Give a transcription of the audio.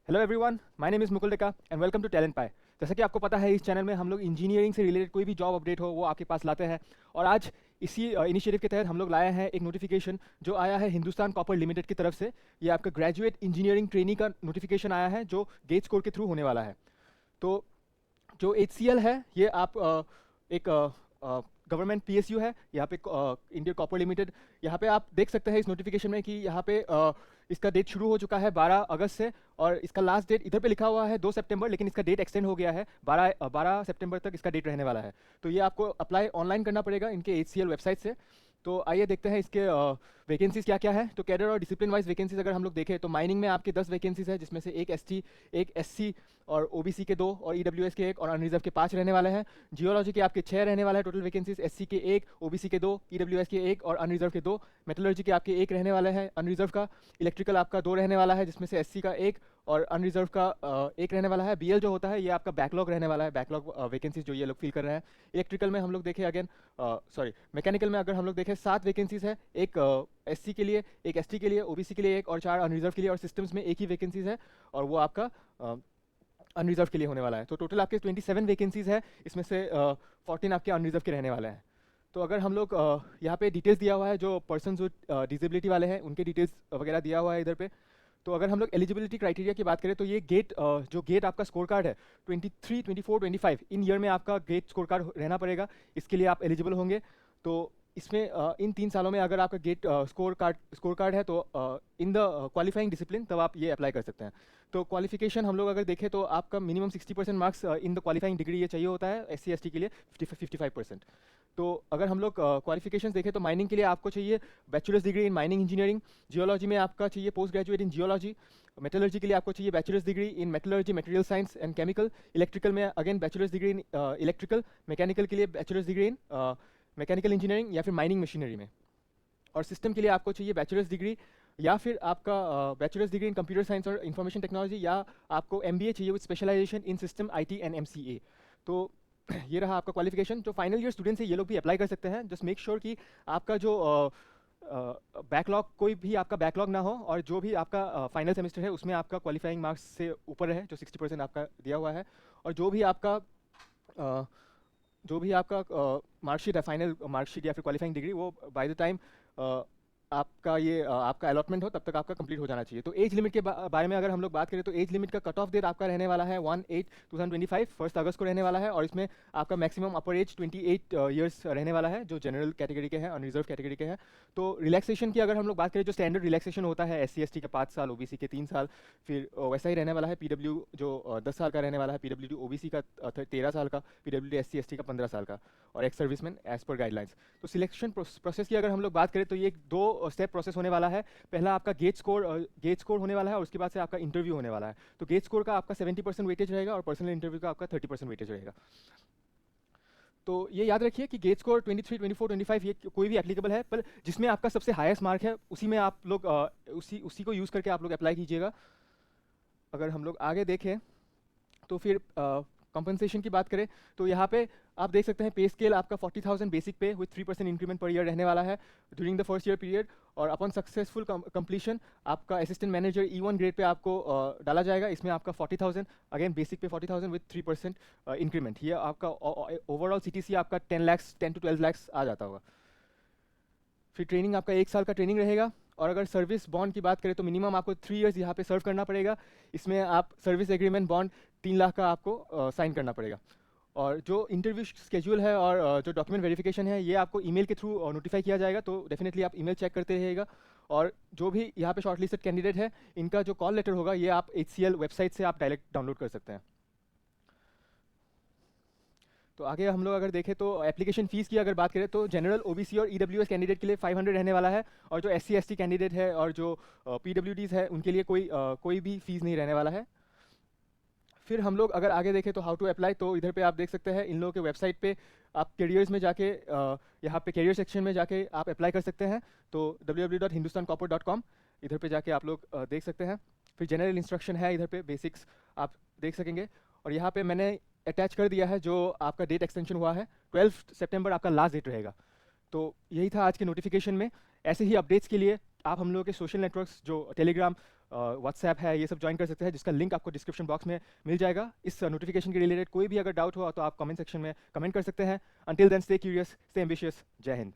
Hello everyone, my name is Mukul Deka and welcome to Talent Pie. जैसा कि आपको पता है, इस चैनल में हम लोग इंजीनियरिंग से रिलेटेड कोई भी जॉब अपडेट हो वो आपके पास लाते हैं। और आज इसी इनिशिएटिव के तहत हम लोग लाए हैं एक नोटिफिकेशन जो आया है हिंदुस्तान कॉपर लिमिटेड की तरफ से। ये आपका ग्रेजुएट इंजीनियरिंग ट्रेनी का नोटिफिकेशन आया है जो गेट स्कोर के थ्रू होने वाला है। तो जो HCL है ये आप एक गवर्नमेंट PSU है यहाँ पे, इंडियन कॉपर लिमिटेड। यहाँ पे आप देख सकते हैं इस नोटिफिकेशन में कि यहाँ पे इसका डेट शुरू हो चुका है 12 अगस्त से, और इसका लास्ट डेट इधर पे लिखा हुआ है 2 सितंबर, लेकिन इसका डेट एक्सटेंड हो गया है 12 सितंबर तक इसका डेट रहने वाला है। तो ये आपको अप्लाई ऑनलाइन करना पड़ेगा इनके HCL वेबसाइट से। तो आइए देखते हैं इसके वैकेंसीज क्या क्या है। तो कैडर और डिसिप्लिन वाइज वैकेंसीज अगर हम लोग देखें तो माइनिंग में आपके 10 वैकेंसीज है, जिसमें से एक ST, एक SC और OBC के 2 और EWS के 1 और अनरिजर्व के 5 रहने वाले हैं। जियोलॉजी के आपके 6 रहने वाले हैं टोटल वैकेंसीज, SC के 1, OBC के 2, EWS के 1 और अनरिजर्व के 2। मेटलर्जी के आपके 1 रहने वाले हैं अनरिजर्व का। इलेक्ट्रिकल आपका 2 रहने वाला है, जिसमें से SC का 1 और अनरिजर्व का 1 रहने वाला है। BL जो होता है ये आपका बैकलॉग रहने वाला है, बैकलॉग वैकेंसीज जो ये लोग फिल कर रहे हैं। इलेक्ट्रिकल में हम लोग देखें अगेन, मैकेनिकल में अगर हम लोग देखें 7 वैकेंसीज है, एक SC के लिए, एक ST के लिए, OBC के लिए 1 और 4 अनरिजर्व के लिए। और सिस्टम्स में एक ही वैकेंसीज है और वो आपका अनरिजर्व के लिए होने वाला है। तो टोटल आपके 27 वैकेंसीज है, इसमें से 14 आपके अनरिजर्व के रहने वाले हैं। तो अगर हम लोग यहाँ पे डिटेल्स दिया हुआ है जो पर्सन जो डिसेबिलिटी वाले हैं उनके डिटेल्स वगैरह दिया हुआ है इधर पे। तो अगर हम लोग एलिजिबिलिटी क्राइटेरिया की बात करें तो ये जो गेट आपका स्कोर कार्ड है 23, 24, 25 इन ईयर में आपका गेट स्कोर कार्ड रहना पड़ेगा, इसके लिए आप एलिजिबल होंगे। तो इसमें इन 3 सालों में अगर आपका गेट स्कोर कार्ड है तो इन द क्वालिफाइंग डिसिप्लिन तब आप ये अप्लाई कर सकते हैं। तो क्वालिफिकेशन हम लोग अगर देखें तो आपका minimum 60% marks in the qualifying degree ये चाहिए होता है, SC ST के लिए 55%। तो अगर हम लोग क्वालिफिकेशंस देखें तो माइनिंग के लिए आपको चाहिए bachelors degree in mining engineering. Geology में आपका चाहिए post graduate in geology. Metallurgy के लिए आपको चाहिए bachelors degree in metallurgy, material science and chemical. Electrical में again bachelors degree in electrical. Mechanical के लिए bachelors degree in mechanical engineering या फिर माइनिंग मशीनरी में। और सिस्टम के लिए आपको चाहिए बैचलर्स डिग्री या फिर आपका bachelors degree in computer science और इंफॉर्मेशन टेक्नोलॉजी, या आपको MBA चाहिए with specialisation in system IT and MCA। तो ये रहा आपका क्वालिफिकेशन। जो फाइनल ईयर स्टूडेंट्स है ये लोग भी अप्लाई कर सकते हैं। जस्ट मेक श्योर कि आपका जो बैकलॉग, कोई भी आपका बैकलॉग ना हो, और जो भी आपका फाइनल सेमेस्टर है उसमें आपका क्वालिफाइंग मार्क्स से ऊपर है, जो 60% आपका दिया हुआ है। और जो भी आपका मार्कशीट है, फाइनल मार्कशीट या फिर क्वालिफाइंग डिग्री, वो बाय द टाइम आपका अलॉटमेंट हो तब तक आपका कंप्लीट हो जाना चाहिए। तो एज लिमिट के बारे में अगर हम लोग बात करें तो एज लिमिट का कट ऑफ डेट आपका रहने वाला है 1/8/2025, 1 अगस्त को रहने वाला है। और इसमें आपका मैक्सिमम अपर एज 28 ईयर्स रहने वाला है, जो जनरल कैटेगरी के हैं, अनरिजर्व कैटेगरी के हैं। तो रिलैक्सेशन की अगर हम लोग बात करें, जो स्टैंडर्ड रिलैक्सेशन होता है SC ST का 5 साल, OBC के 3 साल, फिर वैसा ही रहने वाला है। PW जो 10 साल का रहने वाला है, PWD OBC का 13 साल का, PWD SC ST का 15 साल का, और एक्स सर्विसमैन एज पर गाइडलाइंस। तो सिलेक्शन प्रोसेस की अगर हम लोग बात करें तो ये 2 स्टेप प्रोसेस होने वाला है। पहला आपका गेट स्कोर होने वाला है और उसके बाद से आपका इंटरव्यू होने वाला है। तो गेट स्कोर का आपका 70% वेटेज रहेगा और पर्सनल इंटरव्यू का आपका 30% वेटेज रहेगा। तो ये याद रखिए कि गेट स्कोर 23, 24, 25 ये कोई भी एप्लीकेबल है, पर जिसमें आपका सबसे हाईएस्ट मार्क है उसी में आप लोग उसी को यूज़ करके आप लोग अप्लाई कीजिएगा। अगर हम लोग आगे देखें तो फिर कंपनसेशन की बात करें तो यहाँ पे आप देख सकते हैं पे स्केल आपका 40,000 बेसिक पे विद 3% इंक्रीमेंट पर ईयर रहने वाला है during the first year period. और अपॉन सक्सेसफुल कंप्लीशन आपका assistant manager E1 grade pay आपको डाला जाएगा। इसमें आपका 40,000 अगेन बेसिक पे 40,000 विद 3% इंक्रीमेंट। ये आपका ओवरऑल CTC आपका 10 to 12 लाख आ जाता होगा। फिर ट्रेनिंग आपका 1 साल का ट्रेनिंग रहेगा। और अगर सर्विस बॉन्ड की बात करें तो मिनिमम आपको 3 इयर्स यहाँ पे सर्व करना पड़ेगा। इसमें आप सर्विस एग्रीमेंट बॉन्ड 3 लाख का आपको साइन करना पड़ेगा। और जो इंटरव्यू स्केड्यूल है और जो डॉक्यूमेंट वेरिफिकेशन है ये आपको ईमेल के थ्रू नोटिफाई किया जाएगा, तो डेफिनेटली आप ईमेल चेक करते रहिएगा। और जो भी यहाँ पे शॉर्टलिस्टेड कैंडिडेट है इनका जो कॉल लेटर होगा ये आप HCL वेबसाइट से आप डायरेक्ट डाउनलोड कर सकते हैं। तो आगे हम लोग अगर देखें तो एप्लीकेशन फीस की अगर बात करें तो जनरल OBC और EWS कैंडिडेट के लिए 500 रहने वाला है। और जो SC ST कैंडिडेट है और जो PWDs है उनके लिए कोई भी फीस नहीं रहने वाला है। फिर हम लोग अगर आगे देखें तो हाउ टू अप्लाई, तो इधर पे आप देख सकते हैं इन लोगों के वेबसाइट पे आप करियर्स में जाके यहाँ पे करियर सेक्शन में जाके आप अप्लाई कर सकते हैं। तो www.hindustancopper.com इधर पे जाके आप लोग देख सकते हैं। फिर जनरल इंस्ट्रक्शन है इधर पे, बेसिक्स आप देख सकेंगे। और यहाँ पे मैंने अटैच कर दिया है जो आपका डेट एक्सटेंशन हुआ है, 12 सितंबर आपका लास्ट डेट रहेगा। तो यही था आज के नोटिफिकेशन में। ऐसे ही अपडेट्स के लिए आप हम लोगों के सोशल नेटवर्क्स जो टेलीग्राम, व्हाट्सएप है, ये सब ज्वाइन कर सकते हैं, जिसका लिंक आपको डिस्क्रिप्शन बॉक्स में मिल जाएगा। इस नोटिफिकेशन के रिलेटेड कोई भी अगर डाउट हो तो आप कमेंट सेक्शन में कमेंट कर सकते हैं। Until then, stay curious, stay ambitious. जय हिंद।